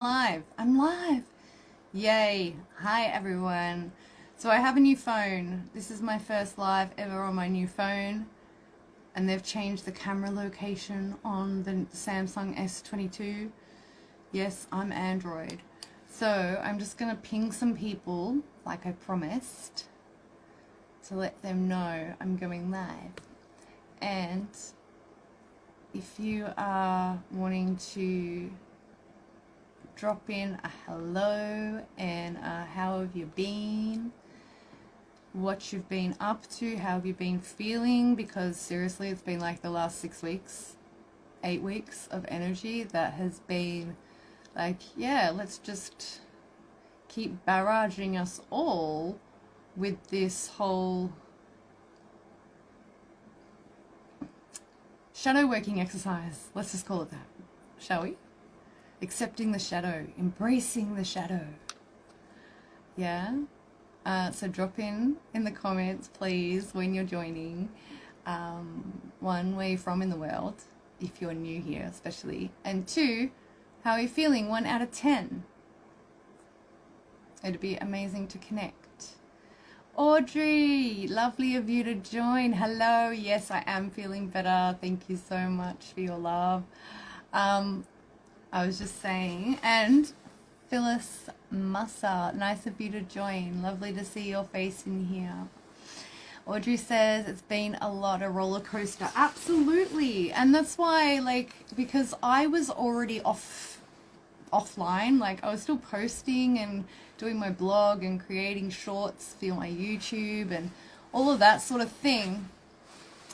I'm live. Yay. Hi everyone. So I have a new phone. This is my first live ever on my new phone. And they've changed the camera location on the Samsung S22. Yes, I'm Android. So I'm just gonna ping some people like I promised to let them know I'm going live. And if you are wanting to drop in a hello and how have you been, what you've been up to, how have you been feeling, because seriously it's been like the last 6 weeks, 8 weeks of energy that has been like, yeah, let's just keep barraging us all with this whole shadow working exercise. Let's just call it that, shall we? Accepting the shadow, embracing the shadow. Yeah. So drop in the comments, please, when you're joining. One, where you're from in the world, if you're new here especially. And two, how are you feeling? 1 out of 10. It'd be amazing to connect. Audrey, lovely of you to join. Hello. Yes, I am feeling better. Thank you so much for your love. I was just saying, and Phyllis Massa, nice of you to join. Lovely to see your face in here. Audrey says it's been a lot of roller coaster. Absolutely. And that's why, like, because I was already offline, like I was still posting and doing my blog and creating shorts for my YouTube and all of that sort of thing.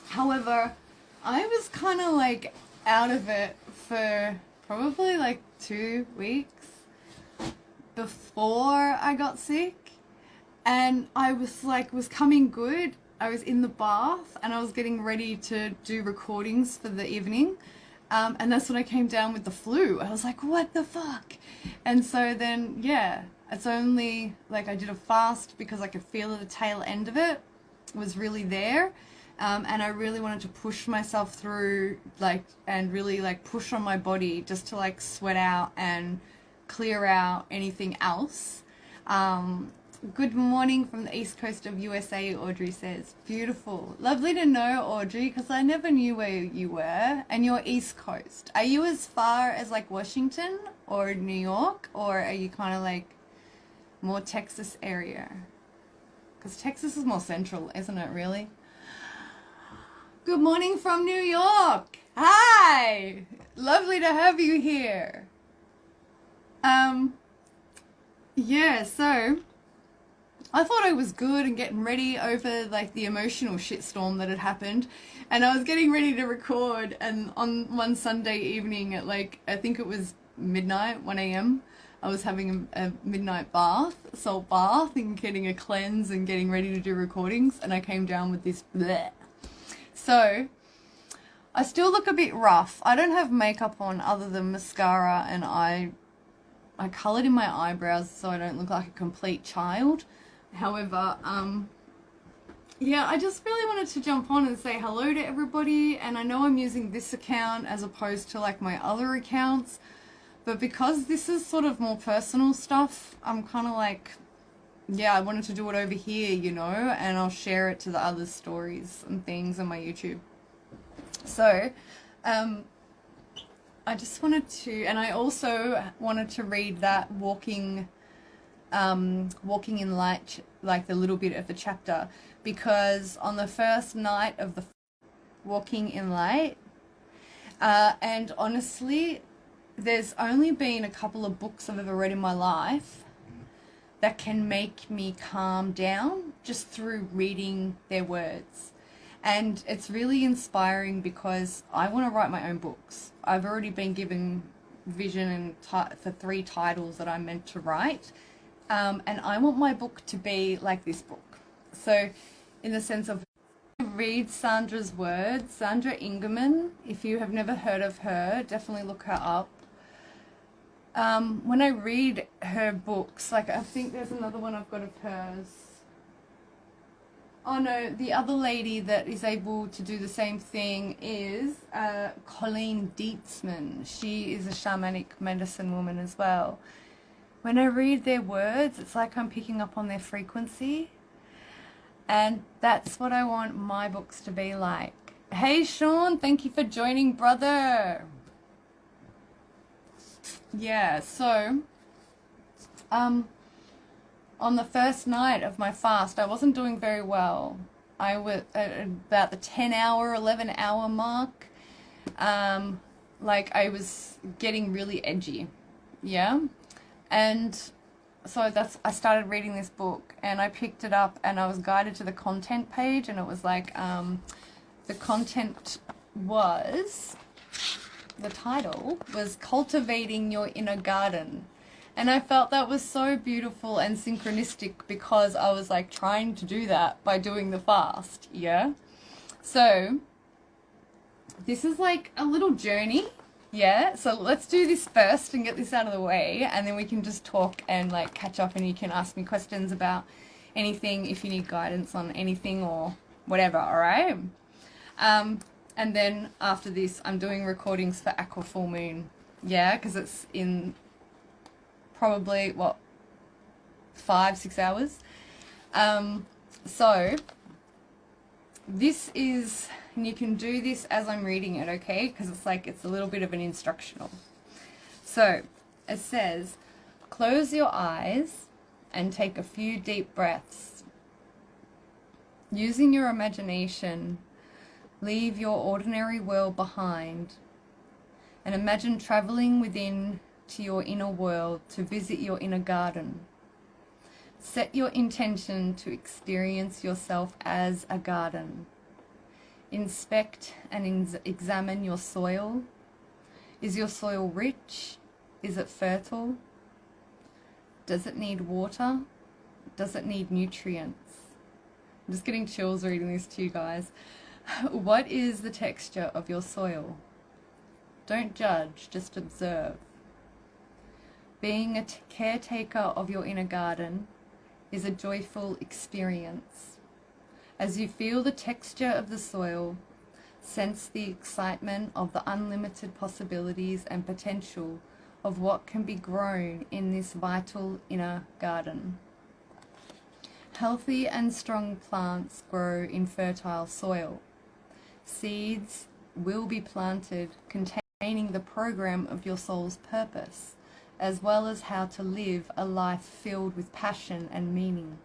However, I was kind of like out of it for probably like 2 weeks before I got sick, and I was coming good. I was in the bath and I was getting ready to do recordings for the evening, and that's when I came down with the flu. I was like, what the fuck? And so then, yeah, it's only like I did a fast because I could feel the tail end of it was really there. And I really wanted to push myself through, like, and really like push on my body just to like sweat out and clear out anything else. Good morning from the east coast of USA, Audrey says. Beautiful. Lovely to know, Audrey, because I never knew where you were. And you're east coast. Are you as far as like Washington or New York, or are you kind of like more Texas area? Because Texas is more central, isn't it, really? Good morning from New York. Hi. Lovely to have you here. Yeah, so I thought I was good and getting ready over like the emotional shitstorm that had happened, and I was getting ready to record, and on one Sunday evening at like, I think it was midnight, 1 a.m, I was having a midnight bath, salt bath, and getting a cleanse and getting ready to do recordings, and I came down with this bleh. So I still look a bit rough. I don't have makeup on other than mascara, and I coloured in my eyebrows so I don't look like a complete child. However, yeah, I just really wanted to jump on and say hello to everybody, and I know I'm using this account as opposed to like my other accounts, but because this is sort of more personal stuff, I'm kind of like, yeah, I wanted to do it over here, you know, and I'll share it to the other stories and things on my YouTube. So, I just wanted to, and I also wanted to read that Walking in Light, like the little bit of the chapter, because on the first night of the Walking in Light, and honestly, there's only been a couple of books I've ever read in my life that can make me calm down just through reading their words. And it's really inspiring because I want to write my own books. I've already been given vision and for 3 titles that I'm meant to write. And I want my book to be like this book. So in the sense of, read Sandra's words, Sandra Ingerman. If you have never heard of her, definitely look her up. When I read her books, like I think there's another one I've got of hers. Oh no, the other lady that is able to do the same thing is Colleen Dietzman. She is a shamanic medicine woman as well. When I read their words, it's like I'm picking up on their frequency. And that's what I want my books to be like. Hey Sean, thank you for joining, brother. Yeah, so on the first night of my fast, I wasn't doing very well. I was at about the 10-hour, 11-hour mark. Like I was getting really edgy. Yeah. And so I started reading this book, and I picked it up and I was guided to the content page, and it was like, the content was, the title was Cultivating Your Inner Garden. And I felt that was so beautiful and synchronistic because I was like trying to do that by doing the fast, yeah? So this is like a little journey, yeah? So let's do this first and get this out of the way, and then we can just talk and like catch up, and you can ask me questions about anything if you need guidance on anything or whatever, all right? And then after this, I'm doing recordings for Aqua Full Moon, yeah? Because it's in probably, what, 5-6 hours. So this is, and you can do this as I'm reading it, okay? Because it's like, it's a little bit of an instructional. So it says, close your eyes and take a few deep breaths. Using your imagination, leave your ordinary world behind and imagine traveling within to your inner world to visit your inner garden. Set your intention to experience yourself as a garden. Inspect and examine your soil. Is your soil rich? Is it fertile? Does it need water? Does it need nutrients? I'm just getting chills reading this to you guys. What is the texture of your soil? Don't judge, just observe. Being a caretaker of your inner garden is a joyful experience. As you feel the texture of the soil, sense the excitement of the unlimited possibilities and potential of what can be grown in this vital inner garden. Healthy and strong plants grow in fertile soil. Seeds will be planted containing the program of your soul's purpose, as well as how to live a life filled with passion and meaning.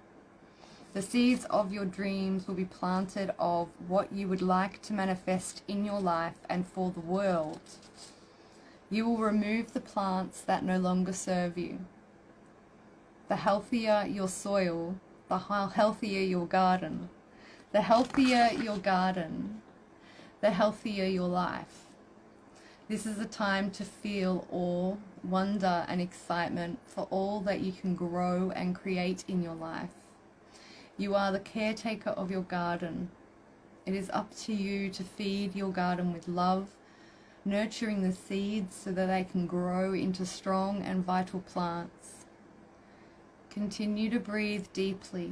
The seeds of your dreams will be planted of what you would like to manifest in your life and for the world. You will remove the plants that no longer serve you. The healthier your soil, the healthier your garden. The healthier your garden, the healthier your life. This is a time to feel awe, wonder, and excitement for all that you can grow and create in your life. You are the caretaker of your garden. It is up to you to feed your garden with love, nurturing the seeds so that they can grow into strong and vital plants. Continue to breathe deeply.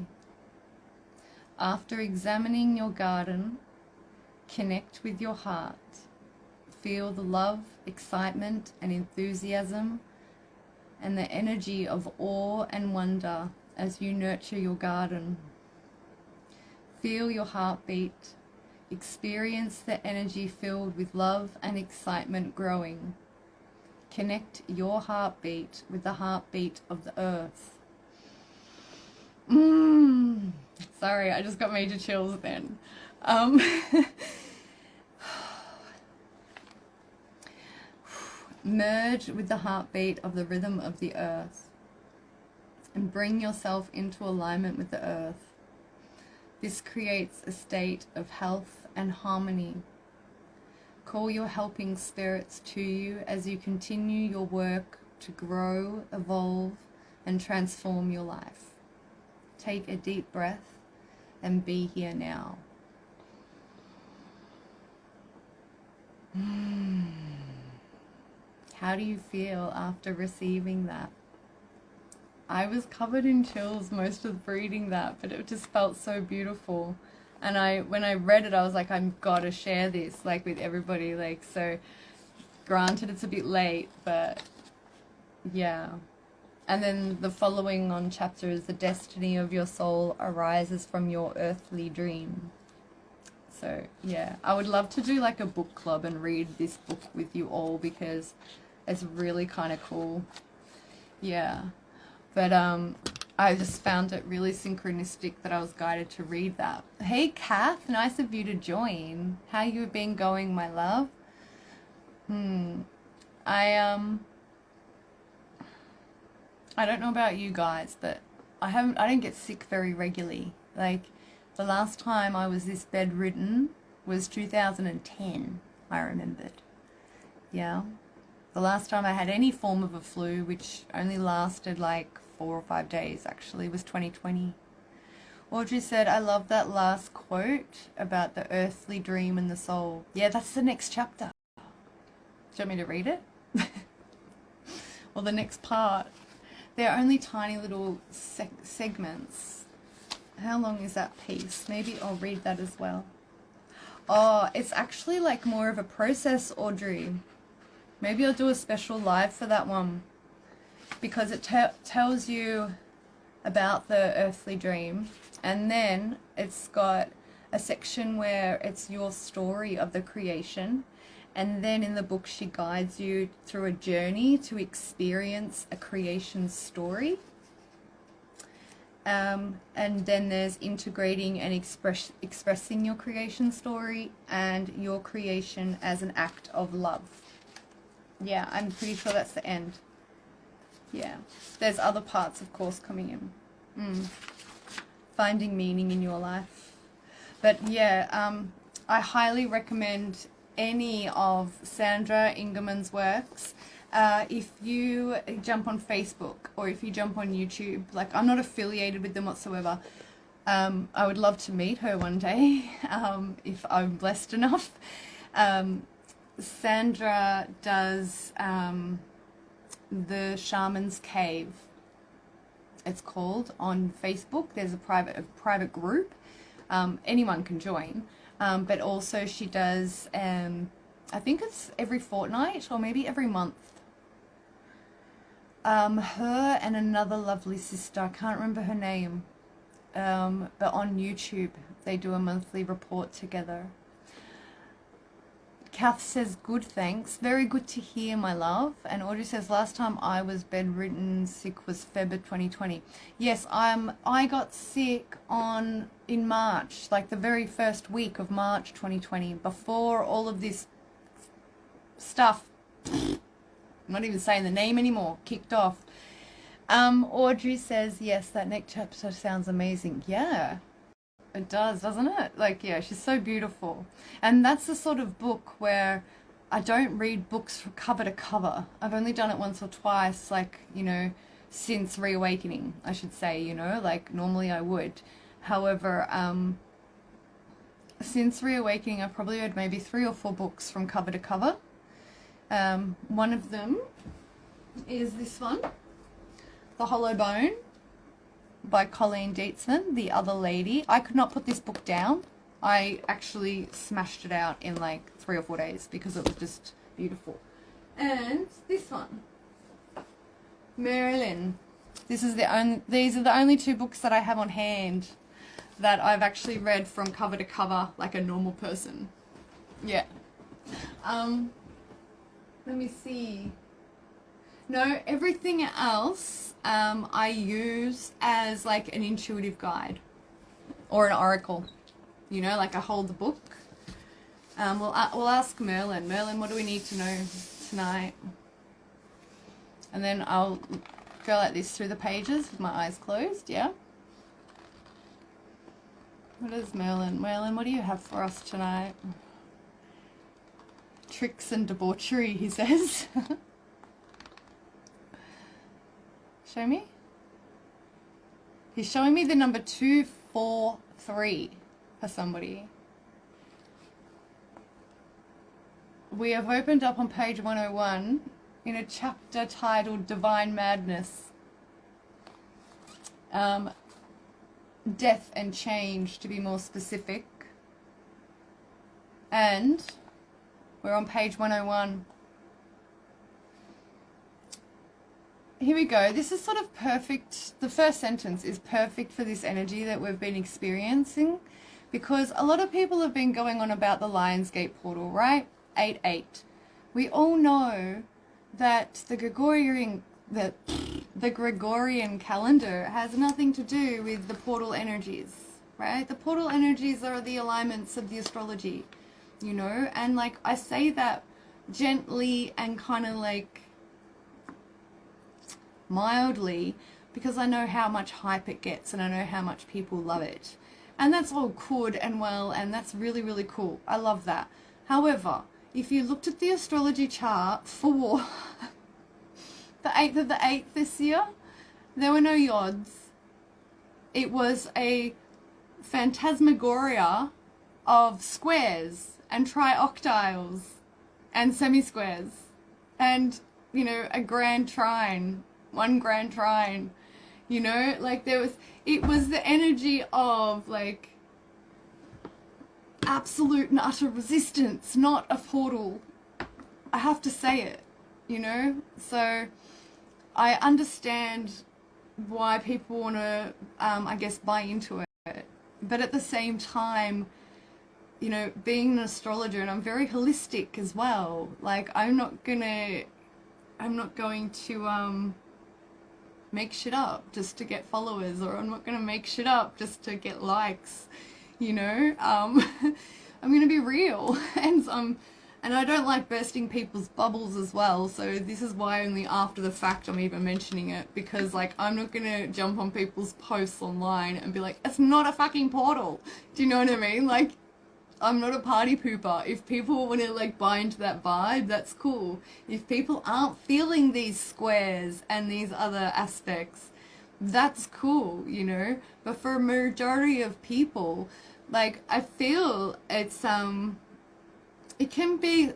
After examining your garden, connect with your heart. Feel the love, excitement, and enthusiasm, and the energy of awe and wonder as you nurture your garden. Feel your heartbeat. Experience the energy filled with love and excitement growing. Connect your heartbeat with the heartbeat of the earth. Sorry, I just got major chills then. Merge with the heartbeat of the rhythm of the earth and bring yourself into alignment with the earth. This creates a state of health and harmony. Call your helping spirits to you as you continue your work to grow, evolve, and transform your life. Take a deep breath and be here now. How do you feel after receiving that? I was covered in chills most of reading that, but it just felt so beautiful. And when I read it, I was like, I've got to share this, like, with everybody. Like, so granted, it's a bit late, but yeah. And then the following on chapter is the destiny of your soul arises from your earthly dream. So yeah, I would love to do like a book club and read this book with you all, because it's really kind of cool. Yeah. But I just found it really synchronistic that I was guided to read that. Hey Kath, nice of you to join. How you been going, my love? I don't know about you guys, but I don't get sick very regularly. Like, the last time I was this bedridden was 2010, I remembered. Yeah. The last time I had any form of a flu, which only lasted like 4 or 5 days actually, was 2020. Audrey said, I love that last quote about the earthly dream and the soul. Yeah, that's the next chapter. Do you want me to read it? Or the next part? They're only tiny little segments. How long is that piece? Maybe I'll read that as well. Oh, it's actually like more of a process, Audrey. Maybe I'll do a special live for that one, because it tells you about the earthly dream, and then it's got a section where it's your story of the creation, and then in the book she guides you through a journey to experience a creation story. And then there's integrating and expressing your creation story and your creation as an act of love. Yeah, I'm pretty sure that's the end. Yeah, there's other parts, of course, coming in. Finding meaning in your life. But yeah, I highly recommend any of Sandra Ingerman's works. If you jump on Facebook or if you jump on YouTube, like, I'm not affiliated with them whatsoever. I would love to meet her one day, if I'm blessed enough. Sandra does the Shaman's Cave, it's called, on Facebook. There's a private group. Anyone can join. But also she does, I think it's every fortnight or maybe every month. Her and another lovely sister, I can't remember her name, but on YouTube they do a monthly report together. Kath says, good, thanks. Very good to hear, my love. And Audrey says, last time I was bedridden sick was February 2020. Yes, I got sick in March, like the very first week of March 2020, before all of this stuff, I'm not even saying the name anymore, kicked off. Audrey says, yes, that next chapter sounds amazing. Yeah. It does, doesn't it? Like, yeah, she's so beautiful. And that's the sort of book where I don't read books from cover to cover. I've only done it once or twice, like, you know, since Reawakening, I should say, you know, like normally I would. However, since Reawakening, I've probably read maybe 3 or 4 books from cover to cover. One of them is this one, The Hollow Bone, by Colleen Dietzman, The Other Lady. I could not put this book down. I actually smashed it out in like 3 or 4 days because it was just beautiful. And this one, Marilyn. These are the only 2 books that I have on hand that I've actually read from cover to cover like a normal person. Yeah. Let me see. No, everything else I use as like an intuitive guide or an oracle. You know, like I hold the book. We'll ask Merlin. Merlin, what do we need to know tonight? And then I'll go like this through the pages with my eyes closed, yeah? What is Merlin? Merlin, what do you have for us tonight? Tricks and debauchery, he says. Show me. He's showing me the number 243 for somebody. We have opened up on page 101 in a chapter titled Divine Madness. Death and change, to be more specific. And we're on page 101. Here we go. This is sort of perfect. The first sentence is perfect for this energy that we've been experiencing, because a lot of people have been going on about the Lionsgate portal, right? 8-8. We all know that the Gregorian calendar has nothing to do with the portal energies, right? The portal energies are the alignments of the astrology, you know? And like, I say that gently and kind of like mildly, because I know how much hype it gets and I know how much people love it. And that's all good and well, and that's really, really cool. I love that. However, if you looked at the astrology chart for the 8th of the 8th this year, there were no yods. It was a phantasmagoria of squares and trioctiles and semi-squares and, you know, a grand trine, one grand trine, you know, like it was the energy of like absolute and utter resistance, not a portal. I have to say it, you know? So I understand why people want to, I guess, buy into it. But at the same time, you know, being an astrologer, and I'm very holistic as well, like I'm not going to make shit up just to get followers, or I'm not going to make shit up just to get likes, you know? I'm going to be real, and I don't like bursting people's bubbles as well, so this is why only after the fact I'm even mentioning it, because like I'm not going to jump on people's posts online and be like, it's not a fucking portal. Do you know what I mean? Like, I'm not a party pooper. If people want to like buy into that vibe, that's cool. If people aren't feeling these squares and these other aspects, that's cool, you know? But for a majority of people, like I feel it's it can be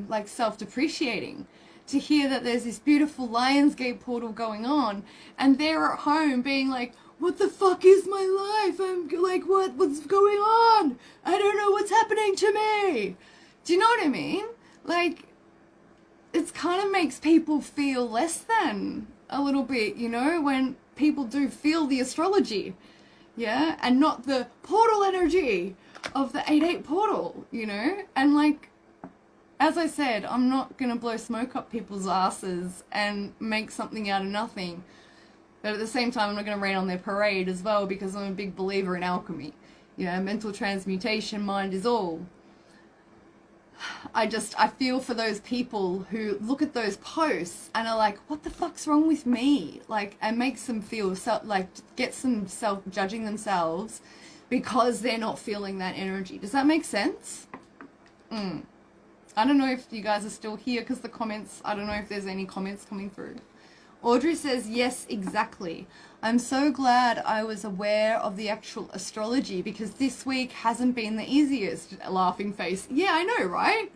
like self-depreciating to hear that there's this beautiful Lionsgate portal going on, and they're at home being like, what the fuck is my life? I'm like, what's going on? I don't know what's happening to me. Do you know what I mean? Like, it kind of makes people feel less than a little bit, you know, when people do feel the astrology, yeah, and not the portal energy of the 8-8 portal, you know. And like, as I said, I'm not gonna blow smoke up people's asses and make something out of nothing. But at the same time, I'm not going to rain on their parade as well, because I'm a big believer in alchemy. You know, mental transmutation, mind is all. I feel for those people who look at those posts and are like, what the fuck's wrong with me? Like, and makes them feel, gets them self-judging themselves because they're not feeling that energy. Does that make sense? I don't know if you guys are still here, because the comments, I don't know if there's any comments coming through. Audrey says, yes, exactly. I'm so glad I was aware of the actual astrology, because this week hasn't been the easiest. Laughing face. Yeah, I know, right?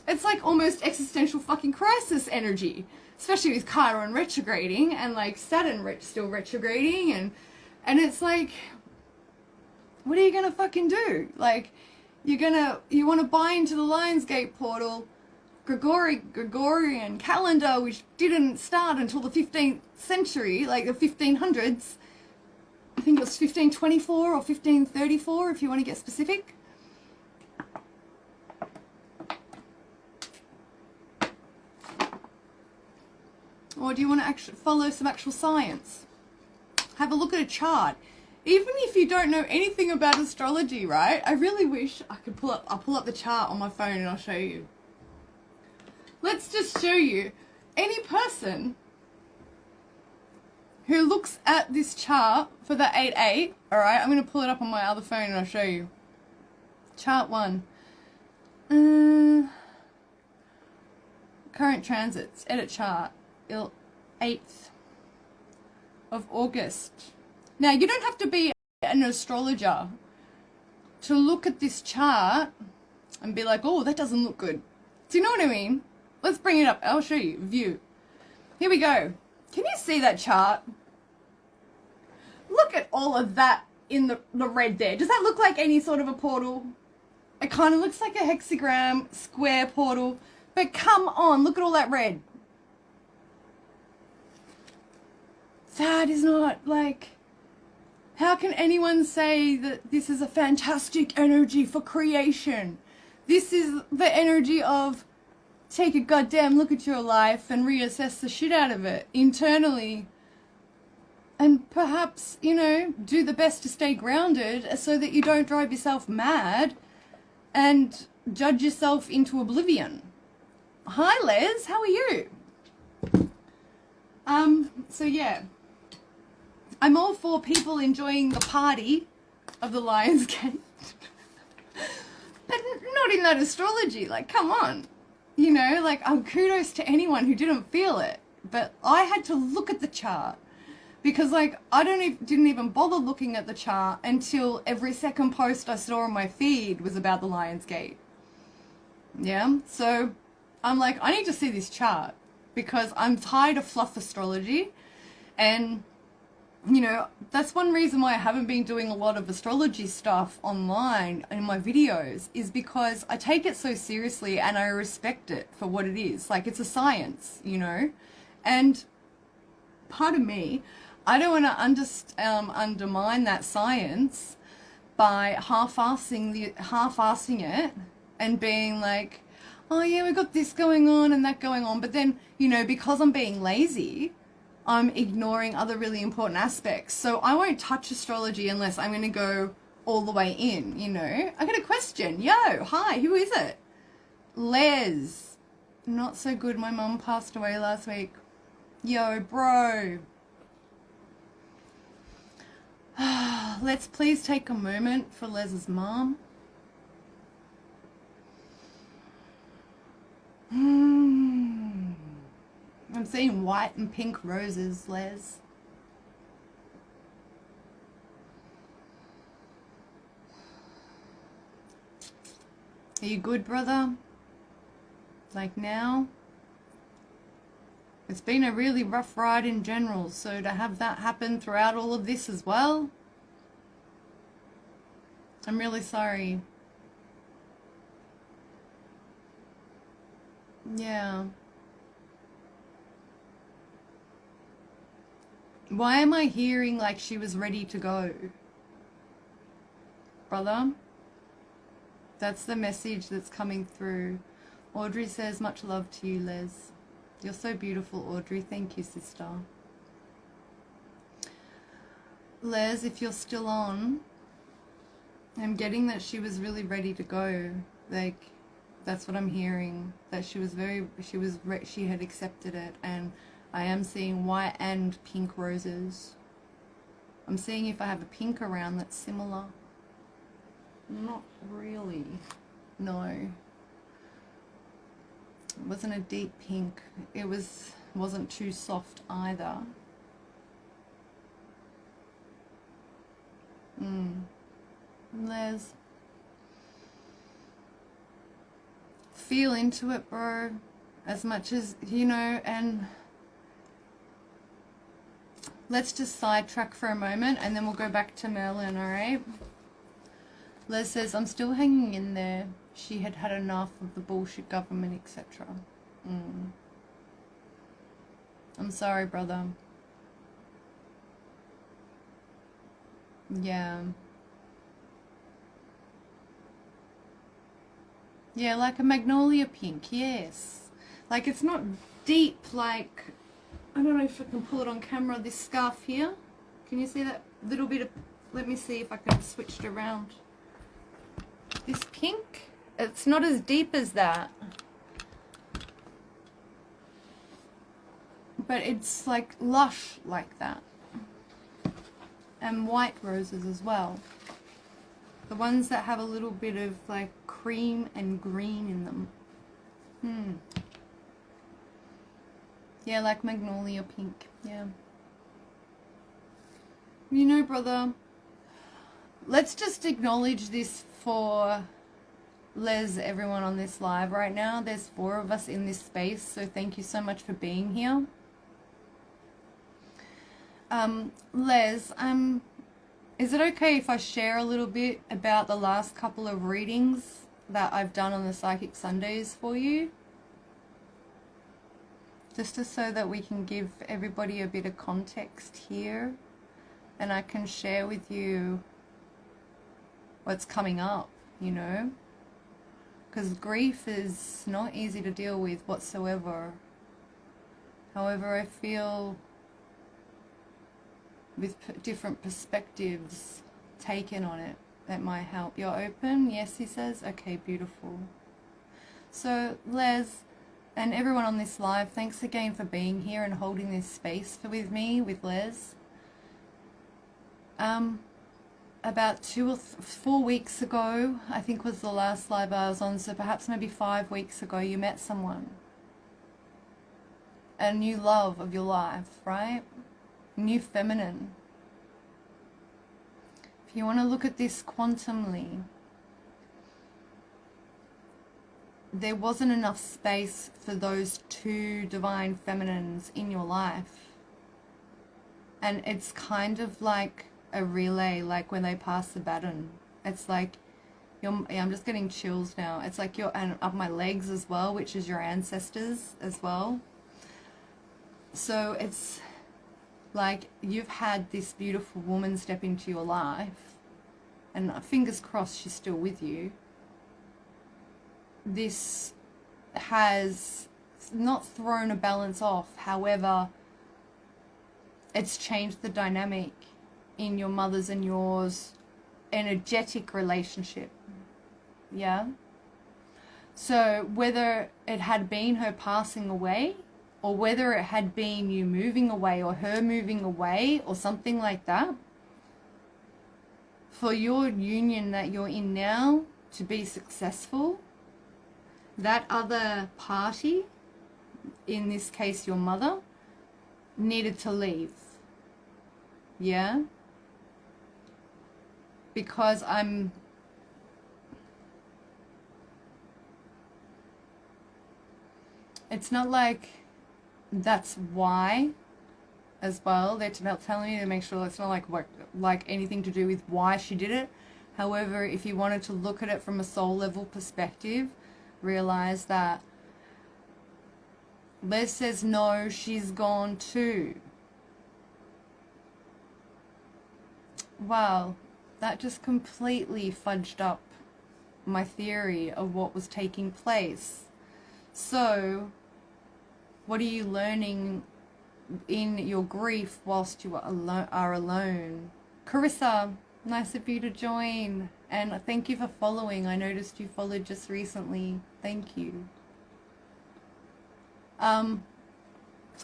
It's like almost existential fucking crisis energy, especially with Chiron retrograding and like Saturn still retrograding, and it's like, what are you gonna fucking do? Like, you want to buy into the Lionsgate portal, Gregorian calendar, which didn't start until the 15th century, like the 1500s. I think it was 1524 or 1534 if you want to get specific. Or do you want to actually follow some actual science? Have a look at a chart. Even if you don't know anything about astrology, right? I really wish I could I'll pull up the chart on my phone and I'll show you. Let's just show you, any person who looks at this chart for the 8-8, alright, I'm going to pull it up on my other phone and I'll show you. Chart 1. Current transits, edit chart, 8th of August. Now, you don't have to be an astrologer to look at this chart and be like, oh, that doesn't look good. Do you know what I mean? Let's bring it up. I'll show you. View. Here we go. Can you see that chart? look at all of that in the red there. Does that look like any sort of a portal? It kind of looks like a hexagram square portal. But come on, look at all that red. That is not like... How can anyone say that this is a fantastic energy for creation? This is the energy of take a goddamn look at your life and reassess the shit out of it internally. And perhaps, you know, do the best to stay grounded so that you don't drive yourself mad and judge yourself into oblivion. Hi, Les. How are you? So yeah. I'm all for people enjoying the party of the Lion's Gate. But not in that astrology. Like, come on. You know, like, kudos to anyone who didn't feel it. But I had to look at the chart. Because, like, I didn't even bother looking at the chart until every second post I saw on my feed was about the Lion's Gate. Yeah? So, I'm like, I need to see this chart. Because I'm tired of fluff astrology. And, you know, that's one reason why I haven't been doing a lot of astrology stuff online in my videos. Is because I take it so seriously and I respect it for what it is. Like, it's a science, you know? And part of me... I don't want to undermine that science by half-assing it and being like, oh yeah, we've got this going on and that going on. But then, you know, because I'm being lazy, I'm ignoring other really important aspects. So I won't touch astrology unless I'm going to go all the way in, you know. I got a question. Yo, hi, who is it? Les. Not so good. My mum passed away last week. Yo, bro. Let's please take a moment for Les's mom. I'm seeing white and pink roses, Les. Are you good, brother? Like now? It's been a really rough ride in general, so to have that happen throughout all of this as well, I'm really sorry. Yeah. Why am I hearing like she was ready to go? Brother? That's the message that's coming through. Audrey says, much love to you, Les. You're so beautiful, Audrey. Thank you, sister. Les, if you're still on, I'm getting that she was really ready to go. Like, that's what I'm hearing. That she had accepted it, and I am seeing white and pink roses. I'm seeing if I have a pink around that's similar. Not really. No. It wasn't a deep pink. It wasn't too soft either. Les. Feel into it, bro. As much as, you know, and let's just sidetrack for a moment and then we'll go back to Merlin, alright? Les says, I'm still hanging in there. She had had enough of the bullshit government, etc. I'm sorry, brother. Yeah. Yeah, like a magnolia pink, yes. Like, it's not deep, like, I don't know if I can pull it on camera, this scarf here. Can you see that little bit of, let me see if I can switch it around. This pink, it's not as deep as that. But it's like lush like that. And white roses as well. The ones that have a little bit of like cream and green in them. Yeah, like magnolia pink. Yeah. You know, brother, let's just acknowledge this for Les, everyone on this live right now. There's 4 of us in this space, so thank you so much for being here. Les, I'm Is it okay if I share a little bit about the last couple of readings that I've done on the Psychic Sundays for you? Just so that we can give everybody a bit of context here, and I can share with you what's coming up, you know? Because grief is not easy to deal with whatsoever. However, I feel with different perspectives taken on it, that might help. You're open? Yes, he says. Okay, beautiful. So, Les, and everyone on this live, thanks again for being here and holding this space with me, with Les. About 2 or 4 weeks ago, I think was the last live I was on, so perhaps maybe 5 weeks ago, you met someone. A new love of your life, right? New feminine. If you want to look at this quantumly, there wasn't enough space for those two divine feminines in your life. And it's kind of like a relay, like when they pass the baton. It's like, I'm just getting chills now. It's like and up my legs as well, which is your ancestors as well. So it's like you've had this beautiful woman step into your life, and fingers crossed she's still with you. This has not thrown a balance off, however, it's changed the dynamic in your mother's and yours energetic relationship. Yeah? So whether it had been her passing away, or whether it had been you moving away or her moving away or something like that, for your union that you're in now to be successful, that other party, in this case your mother, needed to leave. Yeah? Because it's not like that's why as well. They're telling you to make sure it's not like anything to do with why she did it. However, if you wanted to look at it from a soul level perspective, realize that Les says no, she's gone too. Wow, that just completely fudged up my theory of what was taking place. So, what are you learning in your grief whilst you are alone? Carissa, nice of you to join. And thank you for following. I noticed you followed just recently. Thank you.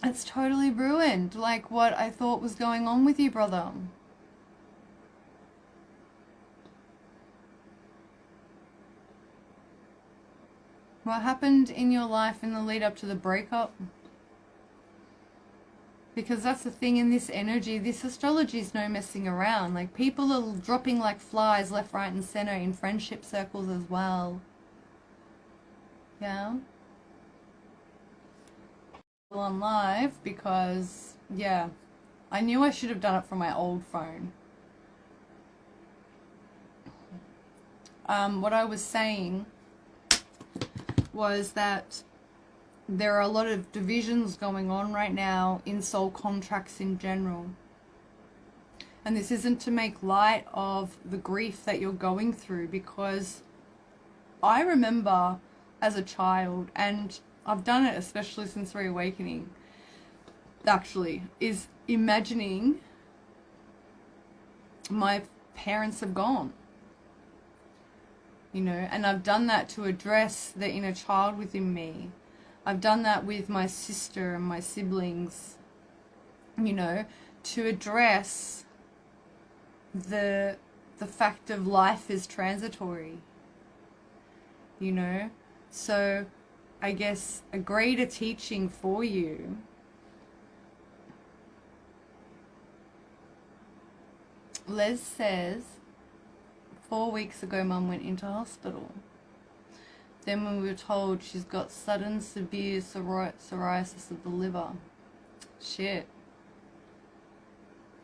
It's totally ruined, like what I thought was going on with you, brother. What happened in your life in the lead up to the breakup? Because that's the thing in this energy, this astrology is no messing around. Like, people are dropping like flies left, right, and center in friendship circles as well. Yeah? On live because, yeah, I knew I should have done it from my old phone. What I was saying was that there are a lot of divisions going on right now in soul contracts in general. And this isn't to make light of the grief that you're going through, because I remember as a child, and I've done it especially since reawakening, actually, is imagining my parents have gone. You know, and I've done that to address the inner child within me. I've done that with my sister and my siblings, you know, to address the fact of life is transitory, you know. So I guess a greater teaching for you Les says 4 weeks ago Mum went into hospital. Then when we were told she's got sudden severe psoriasis of the liver. Shit.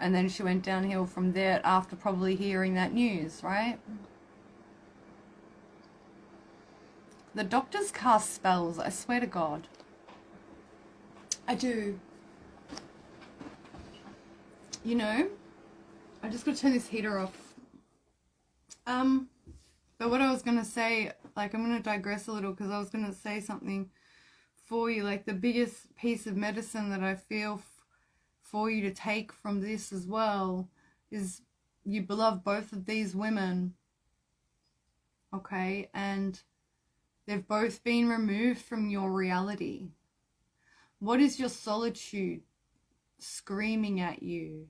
And then she went downhill from there after probably hearing that news, right? The doctors cast spells, I swear to God. I do. You know, I just got to turn this heater off. But what I was going to say, like, I'm going to digress a little because I was going to say something for you. Like, the biggest piece of medicine that I feel for you to take from this as well is you love both of these women, okay? And they've both been removed from your reality. What is your solitude screaming at you?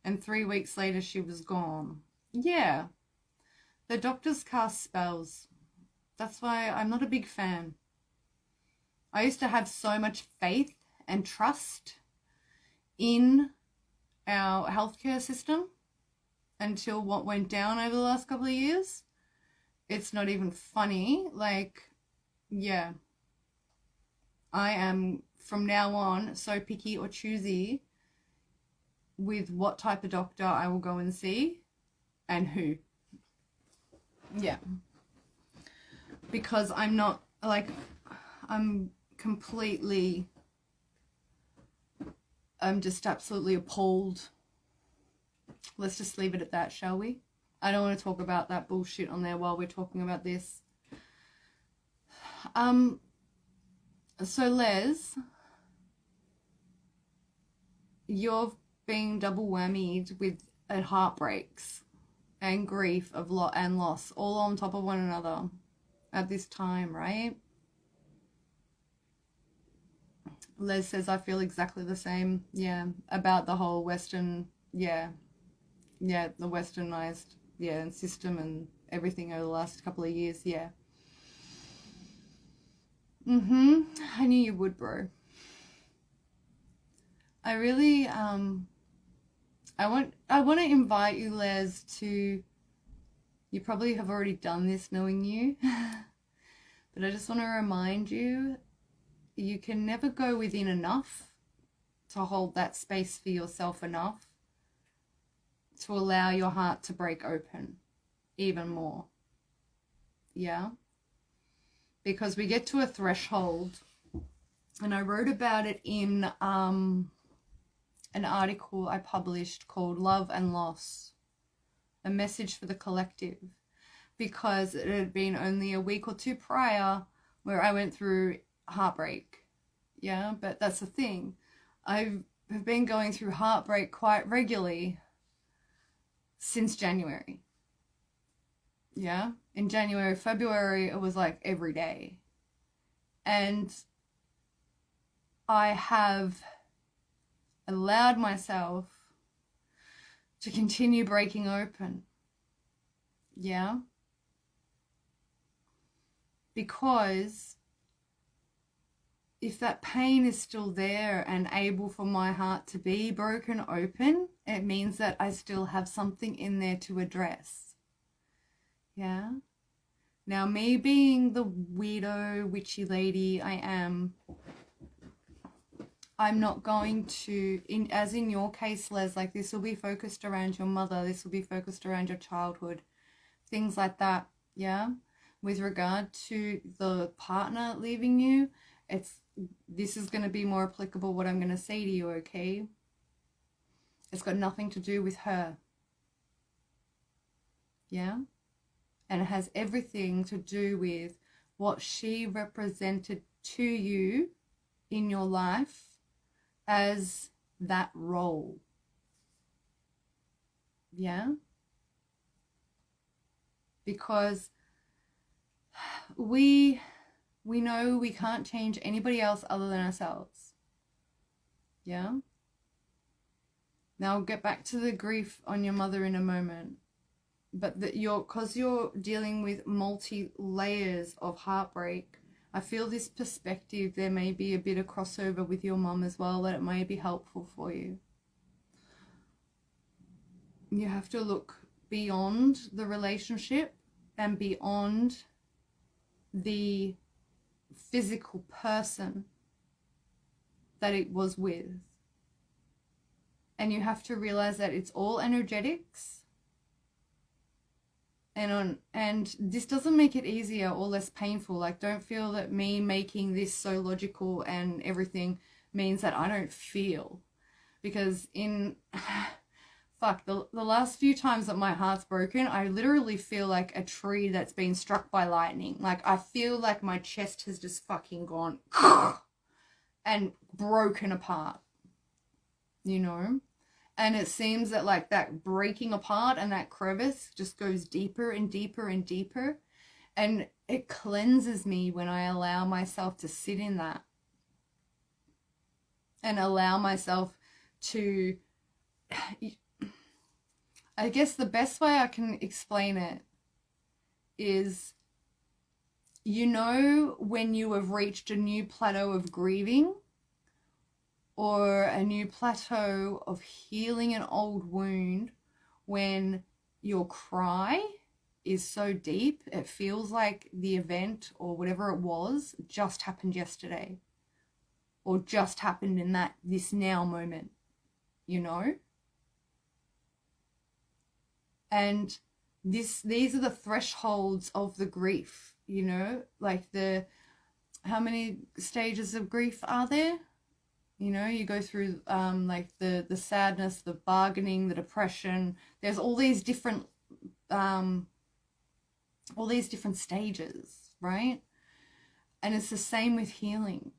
And 3 weeks later she was gone. Yeah. The doctors cast spells. That's why I'm not a big fan. I used to have so much faith and trust in our healthcare system until what went down over the last couple of years. It's not even funny. Like, yeah. I am, from now on, so picky or choosy with what type of doctor I will go and see and who. Yeah. Because I'm not, like, I'm just absolutely appalled. Let's just leave it at that, shall we? I don't want to talk about that bullshit on there while we're talking about this. So Les, you're being double whammied with heartbreaks and grief of and loss all on top of one another at this time, right? Les says, I feel exactly the same, yeah, about the whole Western, the westernized, and system and everything over the last couple of years, yeah. I knew you would, bro. I really, I want to invite you, Les, to, you probably have already done this knowing you, but I just want to remind you, you can never go within enough to hold that space for yourself enough to allow your heart to break open even more. Yeah? Because we get to a threshold, and I wrote about it in an article I published called Love and Loss, a message for the collective, because it had been only a week or two prior where I went through heartbreak. Yeah, but that's the thing. I have been going through heartbreak quite regularly since January. Yeah, in January, February, it was like every day. And I have allowed myself to continue breaking open. Yeah. Because if that pain is still there and able for my heart to be broken open, it means that I still have something in there to address. Yeah. Now, me being the weirdo, witchy lady I am, I'm not going to, as in your case, Les, like this will be focused around your mother, this will be focused around your childhood, things like that, yeah? With regard to the partner leaving you, this is going to be more applicable what I'm going to say to you, okay? It's got nothing to do with her. Yeah? And it has everything to do with what she represented to you in your life as that role. Yeah? Because we know we can't change anybody else other than ourselves. Yeah? Now I'll get back to the grief on your mother in a moment. But that because you're dealing with multi-layers of heartbreak, I feel this perspective, there may be a bit of crossover with your mum as well, that it may be helpful for you. You have to look beyond the relationship and beyond the physical person that it was with. And you have to realize that it's all energetics. And this doesn't make it easier or less painful. Like, don't feel that me making this so logical and everything means that I don't feel. Because in fuck, the last few times that my heart's broken, I literally feel like a tree that's been struck by lightning. Like, I feel like my chest has just fucking gone and broken apart, you know? And it seems that like that breaking apart and that crevice just goes deeper and deeper and deeper. And it cleanses me when I allow myself to sit in that. And allow myself to... I guess the best way I can explain it is, you know, when you have reached a new plateau of grieving, or a new plateau of healing an old wound, when your cry is so deep, it feels like the event or whatever it was just happened yesterday, or just happened in this now moment, you know? And these are the thresholds of the grief, you know? Like, how many stages of grief are there? You know, you go through like the sadness, the bargaining, the depression. There's all these different stages, right? And it's the same with healing,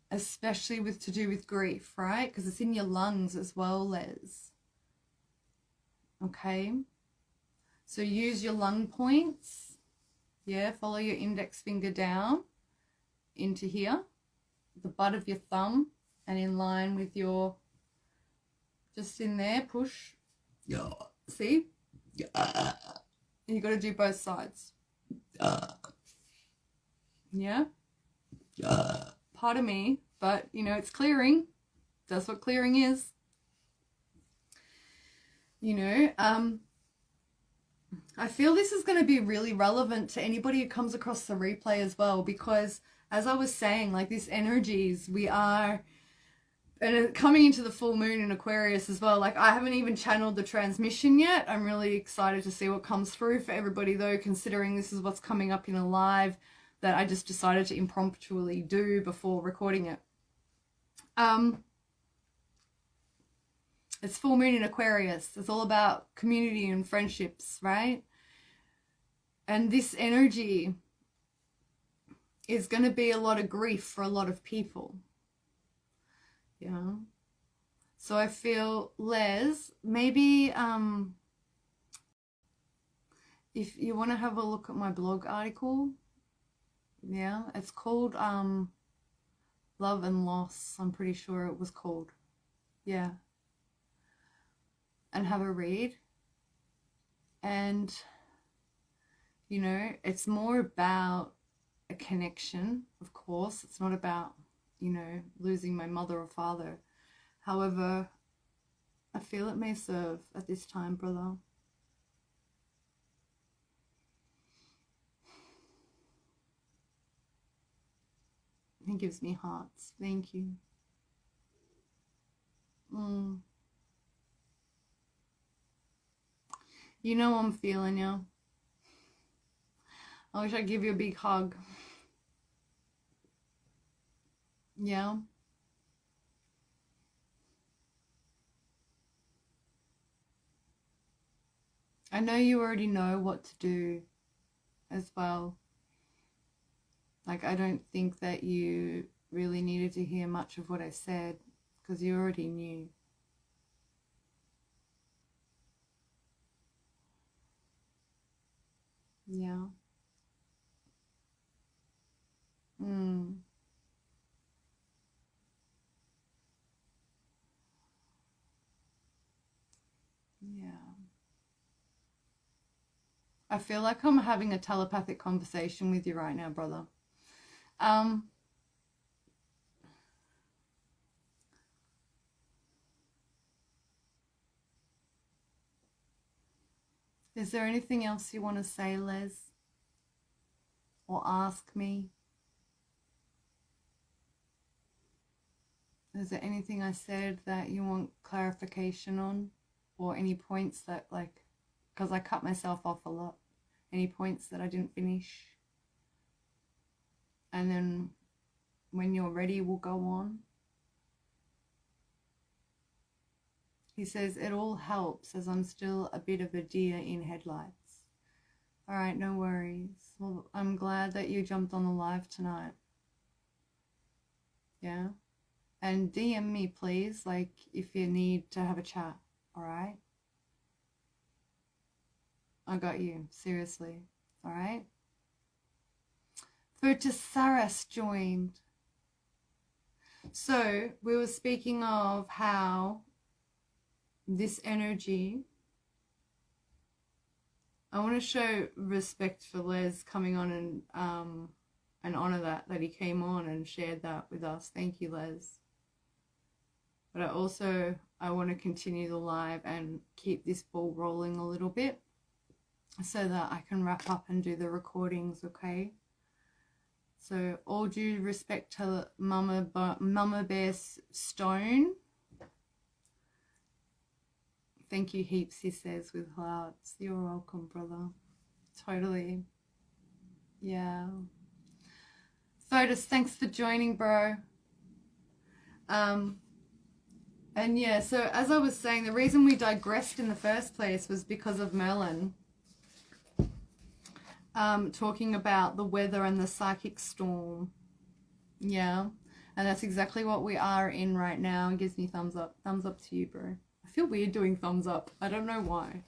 especially to do with grief, right? Because it's in your lungs as well, Les. Okay? So use your lung points. Yeah, follow your index finger down into here, the butt of your thumb, and in line with your, just in there, push. Yeah. See? Yeah. You got to do both sides. Yeah? Pardon me, but, you know, it's clearing. That's what clearing is. You know, I feel this is going to be really relevant to anybody who comes across the replay as well, because as I was saying, like, these energies, we are, and coming into the full moon in Aquarius as well. Like, I haven't even channeled the transmission yet. I'm really excited to see what comes through for everybody though, considering this is what's coming up in a live that I just decided to impromptually do before recording it. It's full moon in Aquarius. It's all about community and friendships, right? And this energy is going to be a lot of grief for a lot of people. Yeah. So I feel, Les, maybe if you want to have a look at my blog article, yeah, it's called Love and Loss. I'm pretty sure it was called. Yeah. And have a read. And, you know, it's more about a connection, of course. It's not about, you know, losing my mother or father. However, I feel it may serve at this time, brother. He gives me hearts. Thank you. You know I'm feeling you. I wish I'd give you a big hug. Yeah. I know you already know what to do as well. Like, I don't think that you really needed to hear much of what I said, because you already knew. Yeah. Yeah. I feel like I'm having a telepathic conversation with you right now, brother. Is there anything else you want to say, Les? Or ask me? Is there anything I said that you want clarification on? Or any points that, like, because I cut myself off a lot. Any points that I didn't finish? And then when you're ready, we'll go on. He says, it all helps as I'm still a bit of a deer in headlights. All right, no worries. Well, I'm glad that you jumped on the live tonight. Yeah. And DM me, please, like, if you need to have a chat. All right? I got you. Seriously. All right? Saras joined. So, we were speaking of how this energy, I want to show respect for Les coming on and honor that he came on and shared that with us. Thank you, Les. But I want to continue the live and keep this ball rolling a little bit so that I can wrap up and do the recordings, okay? So all due respect to Mama Bear Stone. Thank you heaps, he says, with hearts. You're welcome, brother. Totally. Yeah. Fotis, thanks for joining, bro. And yeah, so as I was saying, the reason we digressed in the first place was because of Merlin. Talking about the weather and the psychic storm. Yeah. And that's exactly what we are in right now. It gives me thumbs up. Thumbs up to you, bro. I feel weird doing thumbs up. I don't know why.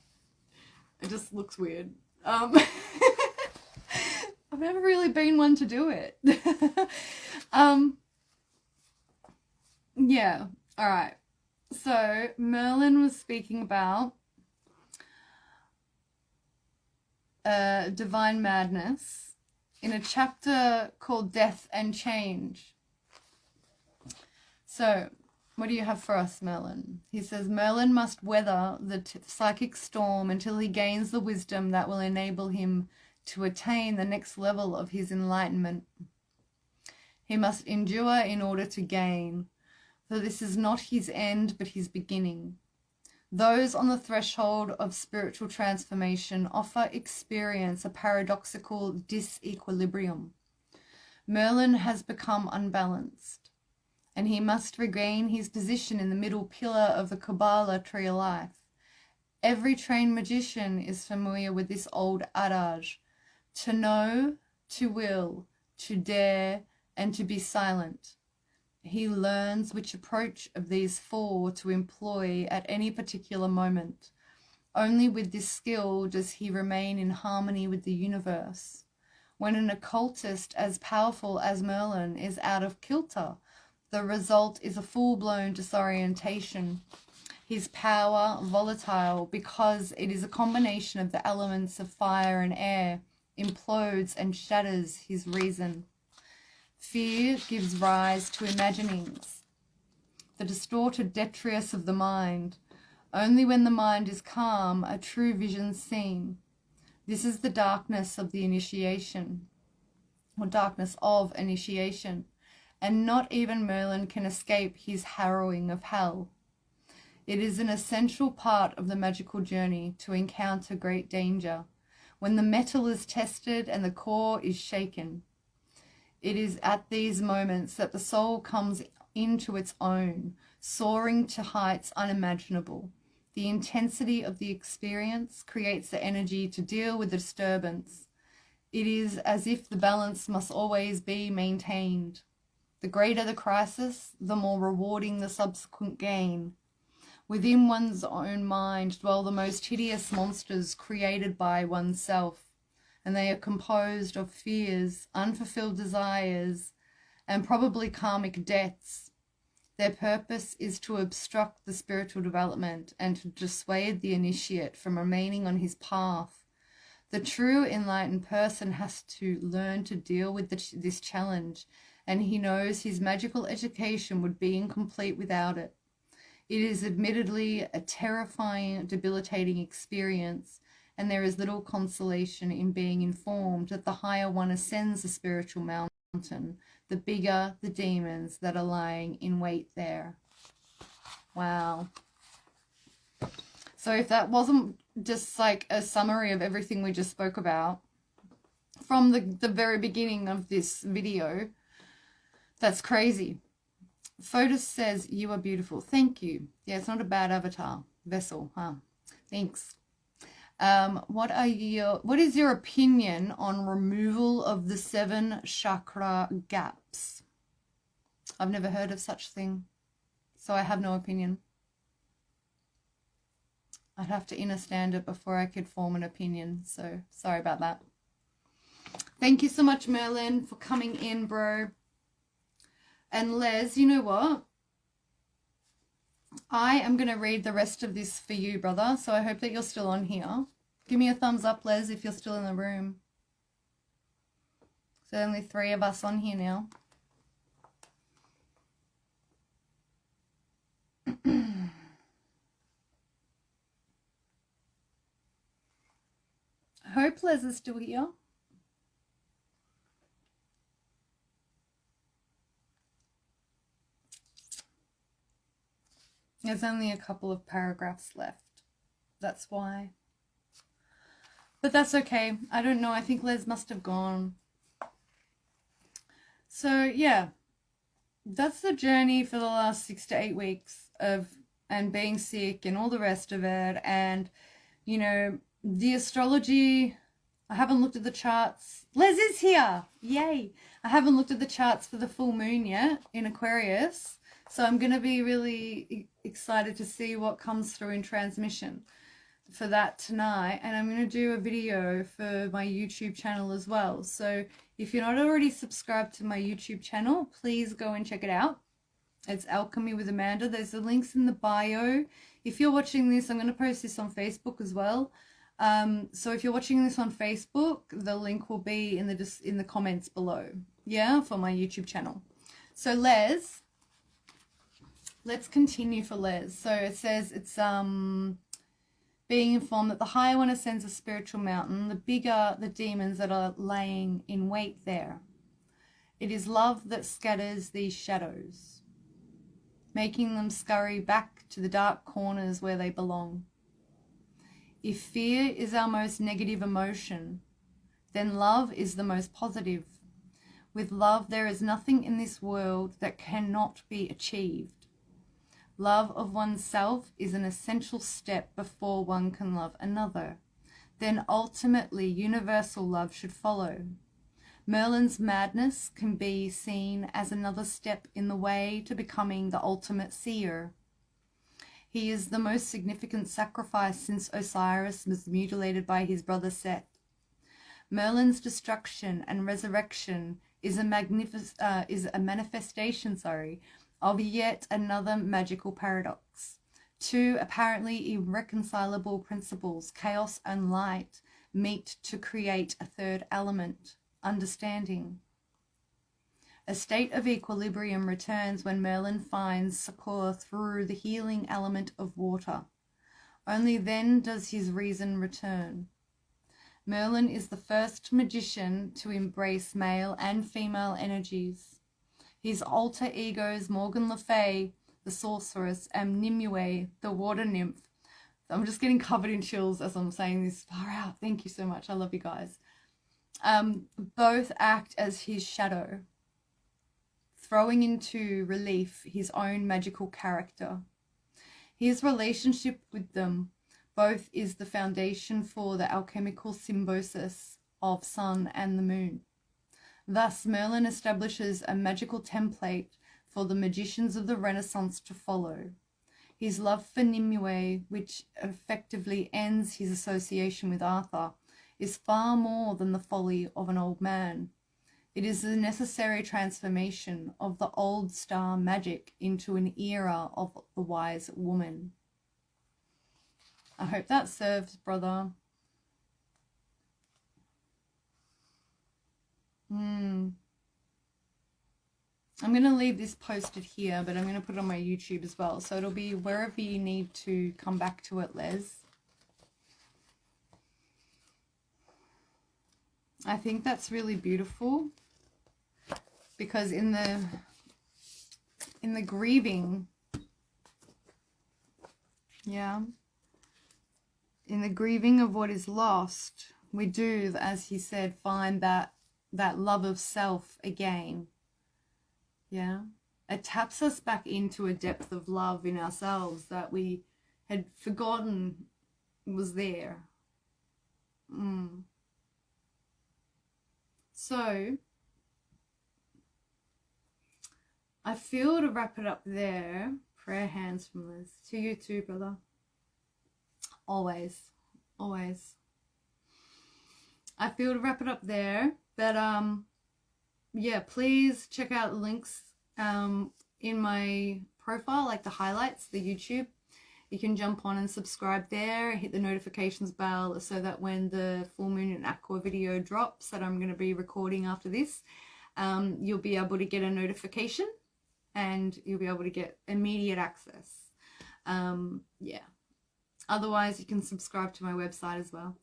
It just looks weird. I've never really been one to do it. Yeah. All right. So Merlin was speaking about divine madness in a chapter called Death and Change. So what do you have for us, Merlin? He says Merlin must weather the psychic storm until he gains the wisdom that will enable him to attain the next level of his enlightenment. He must endure in order to gain, for this is not his end but his beginning. Those on the threshold of spiritual transformation often experience a paradoxical disequilibrium. Merlin has become unbalanced, and he must regain his position in the middle pillar of the Kabbalah tree of life. Every trained magician is familiar with this old adage: to know, to will, to dare, and to be silent. He learns which approach of these four to employ at any particular moment. Only with this skill does he remain in harmony with the universe. When an occultist as powerful as Merlin is out of kilter, the result is a full-blown disorientation. His power, volatile because it is a combination of the elements of fire and air, implodes and shatters his reason. Fear gives rise to imaginings, the distorted detritus of the mind. Only when the mind is calm are true visions seen. This is the darkness of the initiation, or darkness of initiation, and not even Merlin can escape his harrowing of hell. It is an essential part of the magical journey to encounter great danger, when the metal is tested and the core is shaken. It is at these moments that the soul comes into its own, soaring to heights unimaginable. The intensity of the experience creates the energy to deal with the disturbance. It is as if the balance must always be maintained. The greater the crisis, the more rewarding the subsequent gain. Within one's own mind dwell the most hideous monsters created by oneself, and they are composed of fears, unfulfilled desires, and probably karmic debts. Their purpose is to obstruct the spiritual development and to dissuade the initiate from remaining on his path. The true enlightened person has to learn to deal with this challenge, and he knows his magical education would be incomplete without it. It is admittedly a terrifying, debilitating experience, and there is little consolation in being informed that the higher one ascends the spiritual mountain, the bigger the demons that are lying in wait there. Wow. So if that wasn't just like a summary of everything we just spoke about from the very beginning of this video, that's crazy. Photos says, you are beautiful. Thank you. Yeah, it's not a bad avatar. Vessel, huh? Thanks. What is your opinion on removal of the 7 chakra gaps? I've never heard of such thing, so I have no opinion. I'd have to understand it before I could form an opinion, so sorry about that. Thank you so much, Merlin, for coming in, bro. And Les, you know what? I am going to read the rest of this for you, brother, so I hope that you're still on here. Give me a thumbs up, Les, if you're still in the room. So only 3 of us on here now. I hope Les is still here. There's only a couple of paragraphs left. That's why. But that's okay. I don't know. I think Les must have gone. So, yeah. That's the journey for the last 6 to 8 weeks and being sick and all the rest of it. And, you know, the astrology, I haven't looked at the charts. Les is here. Yay. I haven't looked at the charts for the full moon yet in Aquarius. So I'm going to be really excited to see what comes through in transmission for that tonight. And I'm going to do a video for my YouTube channel as well. So if you're not already subscribed to my YouTube channel, please go and check it out. It's Alchemy with Amanda. There's the links in the bio. If you're watching this, I'm going to post this on Facebook as well. So if you're watching this on Facebook, the link will be in the comments below. Yeah, for my YouTube channel. So Les, let's continue for Les. So it says it's being informed that the higher one ascends a spiritual mountain, the bigger the demons that are laying in wait there. It is love that scatters these shadows, making them scurry back to the dark corners where they belong. If fear is our most negative emotion, then love is the most positive. With love, there is nothing in this world that cannot be achieved. Love of oneself is an essential step before one can love another. Then ultimately, universal love should follow. Merlin's madness can be seen as another step in the way to becoming the ultimate seer. He is the most significant sacrifice since Osiris was mutilated by his brother Seth. Merlin's destruction and resurrection is a manifestation, of yet another magical paradox. 2 apparently irreconcilable principles, chaos and light, meet to create a 3rd element, understanding. A state of equilibrium returns when Merlin finds succor through the healing element of water. Only then does his reason return. Merlin is the first magician to embrace male and female energies. His alter egos, Morgan Le Fay, the sorceress, and Nimue, the water nymph. I'm just getting covered in chills as I'm saying this. Far out. Thank you so much. I love you guys. Both act as his shadow, throwing into relief his own magical character. His relationship with them both is the foundation for the alchemical symbiosis of sun and the moon. Thus, Merlin establishes a magical template for the magicians of the Renaissance to follow. His love for Nimue, which effectively ends his association with Arthur, is far more than the folly of an old man. It is the necessary transformation of the old star magic into an era of the wise woman. I hope that serves, brother. I'm going to leave this posted here, but I'm going to put it on my YouTube as well. So it'll be wherever you need to come back to it, Les. I think that's really beautiful because in the grieving, yeah, in the grieving of what is lost, we do, as he said, find that love of self again. Yeah, it taps us back into a depth of love in ourselves that we had forgotten was there. So I feel, to wrap it up there, prayer hands from Liz. To you too, brother. Always. Always. I feel, to wrap it up there, that yeah, please check out the links in my profile, like the highlights, the YouTube. You can jump on and subscribe there, hit the notifications bell so that when the full moon and aqua video drops that I'm going to be recording after this, you'll be able to get a notification and you'll be able to get immediate access. Yeah. Otherwise, you can subscribe to my website as well.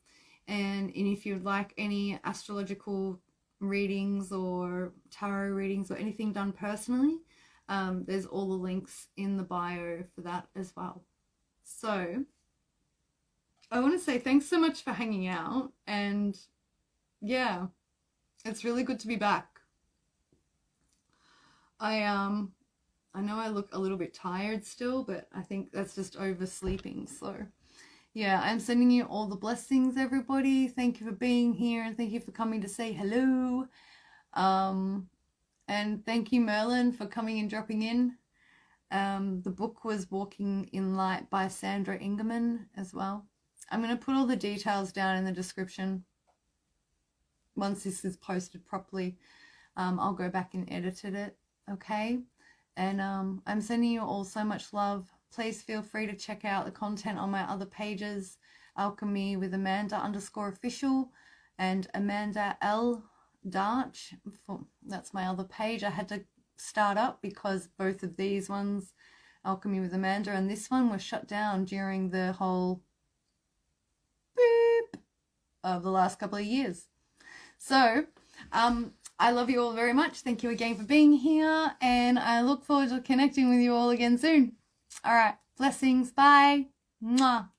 And if you'd like any astrological readings or tarot readings or anything done personally, there's all the links in the bio for that as well. So I want to say thanks so much for hanging out, and yeah, it's really good to be back. I know I look a little bit tired still, but I think that's just oversleeping. So yeah, I'm sending you all the blessings, everybody. Thank you for being here, and thank you for coming to say hello. And thank you, Merlin, for coming and dropping in. The book was Walking in Light by Sandra Ingerman as well. I'm going to put all the details down in the description. Once this is posted properly, I'll go back and edit it, okay? And I'm sending you all so much love. Please feel free to check out the content on my other pages, Alchemy with Amanda _official and Amanda L. Darch. That's my other page. I had to start up because both of these ones, Alchemy with Amanda and this one, were shut down during the whole beep of the last couple of years. So I love you all very much. Thank you again for being here, and I look forward to connecting with you all again soon. All right, blessings. Bye. Mwah.